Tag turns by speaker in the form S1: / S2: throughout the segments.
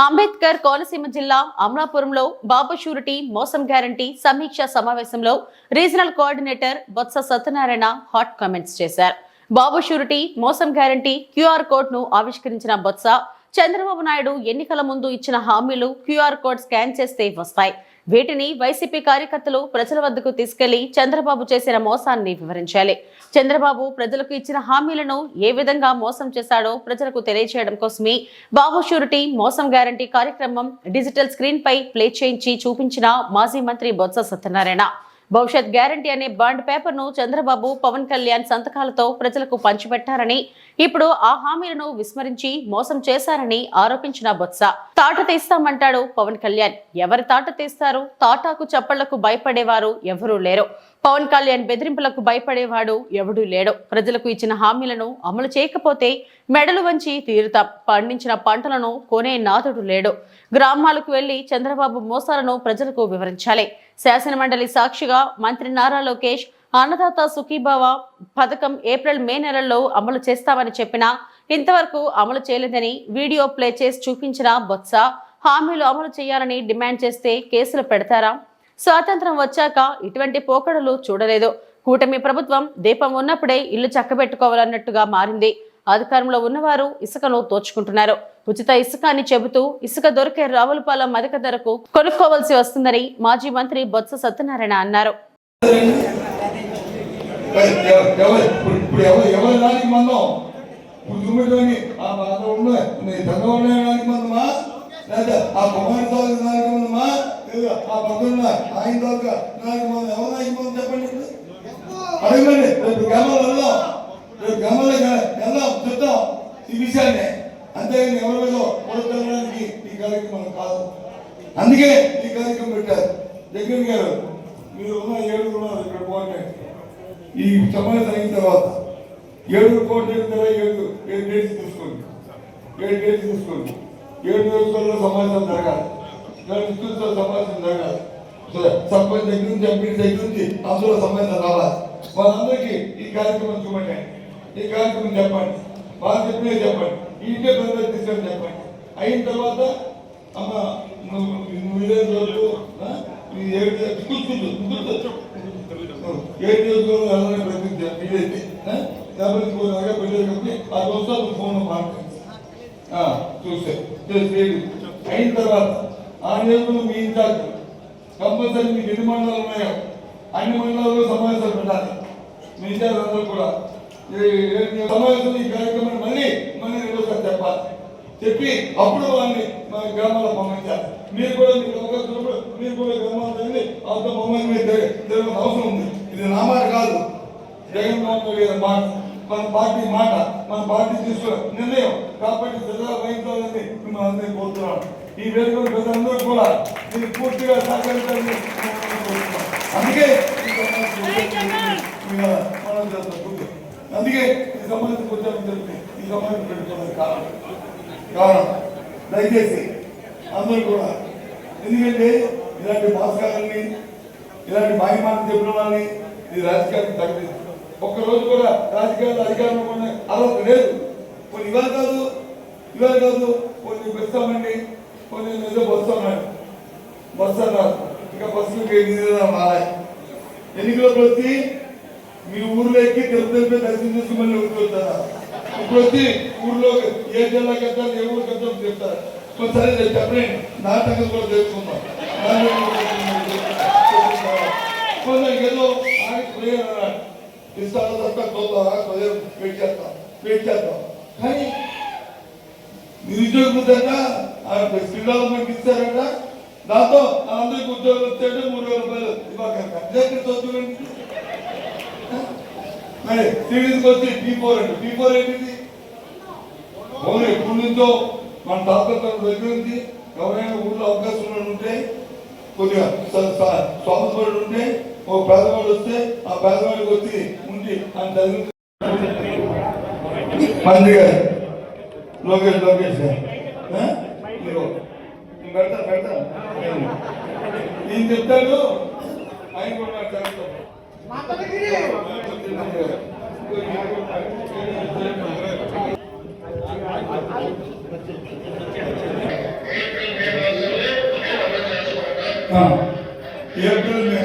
S1: అంబేద్కర్ కోనసీమ జిల్లా అమలాపురంలో బాబు షూరిటీ మోసం గ్యారంటీ సమీక్ష సమావేశంలో regional coordinator Botsa Satyanarayana hot comments చేశారు. బాబు షూరిటీ మోసం గ్యారంటీ క్యూఆర్ కోడ్ ను ఆవిష్కరించిన బొత్స చంద్రబాబు నాయుడు ఎన్నికల ముందు ఇచ్చిన హామీలు క్యూఆర్ కోడ్ స్కాన్ చేస్తే వస్తాయి. వీటిని వైసీపీ కార్యకర్తలు ప్రజల వద్దకు తీసుకెళ్లి చంద్రబాబు చేసిన మోసాన్ని వివరించాలి. చంద్రబాబు ప్రజలకు ఇచ్చిన హామీలను ఏ విధంగా మోసం చేశాడో ప్రజలకు తెలియజేయడం కోసమే బాబు షూరిటీ మోసం గ్యారంటీ కార్యక్రమం డిజిటల్ స్క్రీన్ పై ప్లే చేయించి చూపించిన మాజీ మంత్రి బొత్స సత్యనారాయణ భవిష్యత్ గ్యారంటీ అనే బాండ్ పేపర్ ను చంద్రబాబు పవన్ కళ్యాణ్ సంతకాలతో ప్రజలకు పంచిపెట్టారని, ఇప్పుడు ఆ హామీలను విస్మరించి మోసం చేశారని ఆరోపించిన బొత్స తాట తీస్తామంటాడు పవన్ కళ్యాణ్. ఎవరు తాట తీస్తారు? తాటాకు చప్పళ్లకు భయపడేవారు ఎవరూ లేరు. పవన్ కళ్యాణ్ బెదిరింపులకు భయపడేవాడు ఎవడూ లేడు. ప్రజలకు ఇచ్చిన హామీలను అమలు చేయకపోతే మెడలు వంచి తీరుతాం. పండించిన పంటలను కొనే నాథుడు లేడు. గ్రామాలకు వెళ్లి చంద్రబాబు మోసాలను ప్రజలకు వివరించాలి. శాసనమండలి సాక్షిగా మంత్రి నారా లోకేష్ అన్నదాత సుఖీభావ పథకం ఏప్రిల్ మే నెలల్లో అమలు చేస్తామని చెప్పినా ఇంతవరకు అమలు చేయలేదని వీడియో ప్లే చేసి చూపించిన బొత్స హామీలు అమలు చేయాలని డిమాండ్ చేస్తే కేసులు పెడతారా? స్వాతంత్రం వచ్చాక ఇటువంటి పోకడలు చూడలేదు. కూటమి ప్రభుత్వం దీపం ఉన్నప్పుడే ఇల్లు చక్కబెట్టుకోవాలన్నట్టుగా మారింది. అధికారంలో ఉన్నవారు ఇసుకను దోచుకుంటున్నారు. ఉచిత ఇసుక అని చెబుతూ ఇసుక దొరికే రావులపాలెం అధిక ధరకు కొనుక్కోవాల్సి వస్తుందని మాజీ మంత్రి బొత్స సత్యనారాయణ అన్నారు.
S2: చెప్తాం ఈ విషయాన్ని, అంతేగాని ఎవరి మీద పొడగడానికి ఈ కార్యక్రమం కాదు. అందుకే ఈ కార్యక్రమం పెట్టారు. జగన్ గారు మీరు ఉన్న 7 ఉన్నారు ఇక్కడ కోఆర్డినేట్. ఈ సమావేశం అయిన తర్వాత 7 కోఆర్డినేట్ 7 డేట్స్ తీసుకోండి. 7 డేట్స్ తీసుకోండి. 7 నియోజకవర్గాల్లో సమావేశం జరగాలి. సమావేశం జరగాలి. సర్పంచ్ దగ్గర నుంచి ఎంపీ దగ్గర నుంచి అందులో సమావేశం రావాలి. వాళ్ళందరికీ ఈ కార్యక్రమం చూపండి. ఈ కార్యక్రమం చెప్పండి. వాళ్ళు చెప్పినే చెప్పండి. ఇంటే ప్రజలు తీసుకొని చెప్పండి. అయిన తర్వాత అమ్మ నువ్వు ఇదే రోజు 7 ఇదైతే ఆ రోజు ఫోన్ చూస్తే అయిన తర్వాత ఆ నియోజకవర్గంలో మీ ఇన్ఛార్జ్ కంపల్సరీ మీకు ఎన్ని మండలాలు ఉన్నాయో అన్ని మండలాల్లో సమావేశాలు పెట్టాలి. మీ ఇన్ఛార్జ్ అందరూ కూడా సమావేశం ఈ కార్యక్రమాన్ని మళ్ళీ రెండోసారి చెప్పాలి. చెప్పి అప్పుడు వాళ్ళని మా గ్రామాల్లో పంపించాలి. మీరు కూడా మీకు అవకాశం మీరు కూడా గ్రామాలకు వెళ్ళి అంత మమ్మల్ని మీరు తెలియని అవసరం ఉంది. ఇది నా మాట కాదు, జగన్మోహన్ రెడ్డి గారి మాట, మన పార్టీ మాట, మన పార్టీ తీసుకున్న నిర్ణయం. కాబట్టి ప్రజలు వహించాలని మిమ్మల్ని అందరినీ కోరుతున్నాను. ఈ వేదిక ప్రజలందరూ కూడా దీన్ని పూర్తిగా సహకరించాలని. అందుకే మనం చేస్తాం. అందుకే ఈ సంబంధించి వచ్చామని చెప్పి ఈ సంబంధించి పెట్టుకోవడానికి కారణం దయచేసి అందరూ కూడా. ఎందుకంటే ఇలాంటి భాస్కరాన్ని ఇలాంటి మాయమాటలు చెప్పిన వాళ్ళని ఇది రాజకీయానికి తగ్గదు. ఒక్కరోజు కూడా రాజకీయాలు అధికారంలో కూడా అర్హత లేదు. కొన్ని ఇవాళ కాదు కొన్ని వస్తామండి, కొన్ని ఏదో బస్సు అన్నారు. ఇంకా బస్సులకి రావాలి. ఎన్నికలకు వచ్చి మీ ఊర్లో ఎక్కి తిరుపతి దర్శనం చేసి మళ్ళీ ఊరికి వస్తారా? ఇప్పుడు వచ్చి ఊర్లో ఏ జిల్లాకి వెళ్తారు, ఏ ఊరికి వెళ్తారు చెప్తారు. సరే చెప్పండి, నా సంగతి కూడా తెలుసుకుందాం. ఏదో ఇస్తారా తప్ప వెయిట్ చేస్తాం. కానీ నిరుద్యోగ స్కిల్ డెవలప్మెంట్ ఇస్తారంట. దాంతో అందరికి ఉద్యోగాలు వచ్చాడు 3,000 రూపాయలు ఇవ్వగలరు. మరి సిటీస్కి వచ్చి P4 ఏంటిది? అవును, ఎప్పటి నుంచో మన తాతల దగ్గర నుంచి ఎవరైనా ఊళ్ళో అవకాశం ఉంటే కొద్దిగా స్వాతంత్రుడు ఉంటే ఒక పేదవాడు వస్తే ఆ పేదవాడికి వచ్చి ఉండి అని చదివి మంది గారు లోకేష్ పెడతా నేను చెప్తాడు. ఆయన కూడా ఏప్రిల్ మే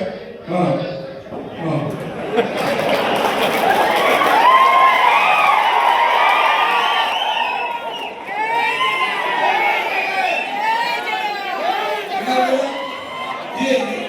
S2: ये